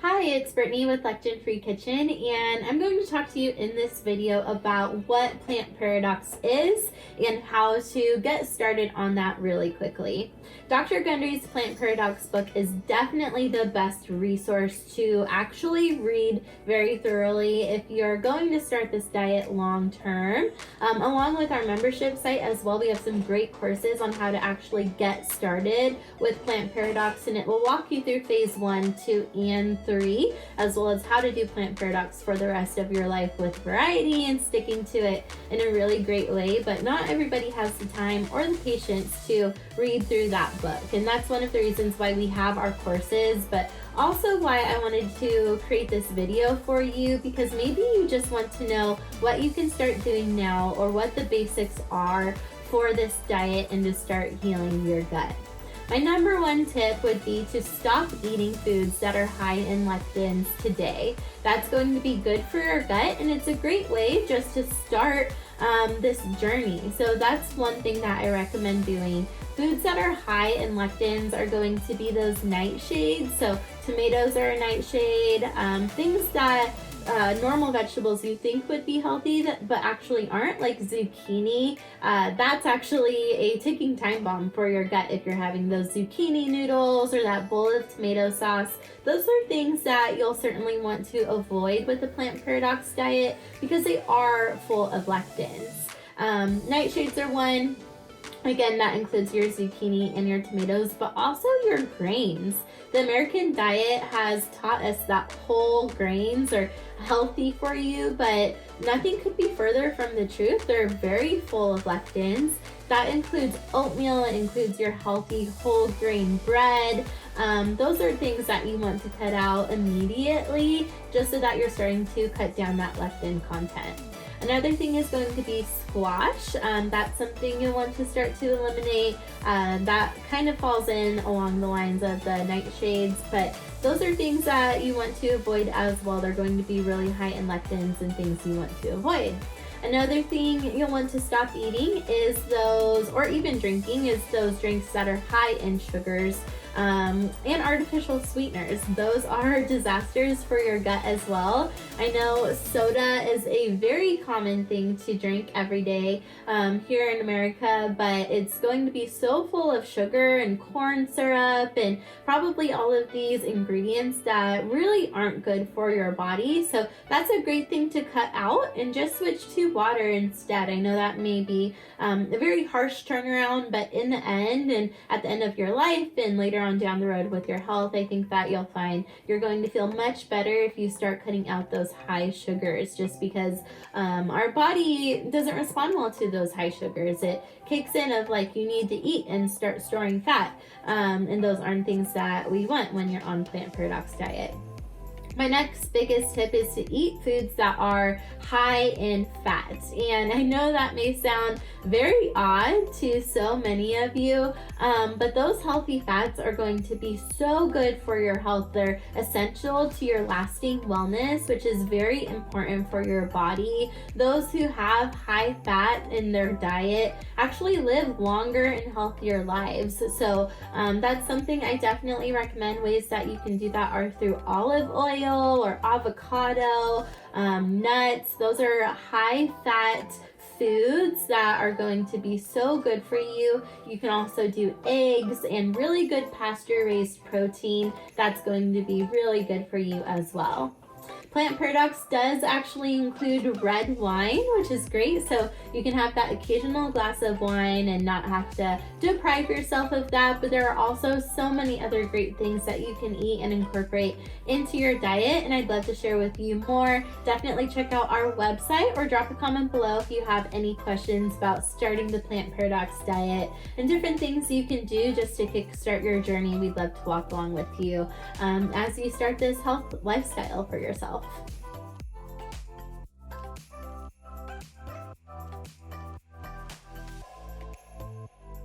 Hi, it's Brittany with Lectin Free Kitchen, and I'm going to talk to you in this video about what plant paradox is and how to get started on that really quickly. Dr. Gundry's Plant Paradox book is definitely the best resource to actually read very thoroughly if you're going to start this diet long term. Along with our membership site as well, we have some great courses on how to actually get started with Plant Paradox, and it will walk you through phase 1, 2, and 3, as well as how to do Plant Paradox for the rest of your life with variety and sticking to it in a really great way. But not everybody has the time or the patience to read through that book, and that's one of the reasons why we have our courses, but also why I wanted to create this video for you, because maybe you just want to know what you can start doing now or what the basics are for this diet and to start healing your gut. My number one tip would be to stop eating foods that are high in lectins today. That's going to be good for your gut, and it's a great way just to start this journey. So that's one thing that I recommend doing. Foods that are high in lectins are going to be those nightshades. So tomatoes are a nightshade, things that normal vegetables you think would be healthy but actually aren't, like zucchini. That's actually a ticking time bomb for your gut if you're having those zucchini noodles or that bowl of tomato sauce. Those are things that you'll certainly want to avoid with the Plant Paradox diet because they are full of lectins. Nightshades are one. Again, that includes your zucchini and your tomatoes, but also your grains. The American diet has taught us that whole grains are healthy for you, but nothing could be further from the truth. They're very full of lectins. That includes oatmeal, it includes your healthy whole grain bread. Those are things that you want to cut out immediately just so that you're starting to cut down that lectin content. Another thing is going to be squash. That's something you'll want to start to eliminate. That kind of falls in along the lines of the nightshades, but those are things that you want to avoid as well. They're going to be really high in lectins and things you want to avoid. Another thing you'll want to stop eating is those, or even drinking, is those drinks that are high in sugars and artificial sweeteners. Those are disasters for your gut as well. I know soda is a very common thing to drink every day here in America, but it's going to be so full of sugar and corn syrup and probably all of these ingredients that really aren't good for your body. So that's a great thing to cut out and just switch to water instead. I know that may be a very harsh turnaround, but in the end and at the end of your life and later on down the road with your health, I think that you'll find you're going to feel much better if you start cutting out those high sugars, just because our body doesn't respond well to those high sugars. It kicks in of like, you need to eat and start storing fat, and those aren't things that we want when you're on Plant Paradox diet. My next biggest tip is to eat foods that are high in fat. And I know that may sound very odd to so many of you, but those healthy fats are going to be so good for your health. They're essential to your lasting wellness, which is very important for your body. Those who have high fat in their diet actually live longer and healthier lives. So that's something I definitely recommend. Ways that you can do that are through olive oil or avocado, nuts. Those are high fat foods that are going to be so good for you. You can also do eggs and really good pasture raised protein. That's going to be really good for you as well. Plant Paradox does actually include red wine, which is great. So you can have that occasional glass of wine and not have to deprive yourself of that. But there are also so many other great things that you can eat and incorporate into your diet, and I'd love to share with you more. Definitely check out our website or drop a comment below if you have any questions about starting the Plant Paradox diet and different things you can do just to kickstart your journey. We'd love to walk along with you as you start this health lifestyle for yourself.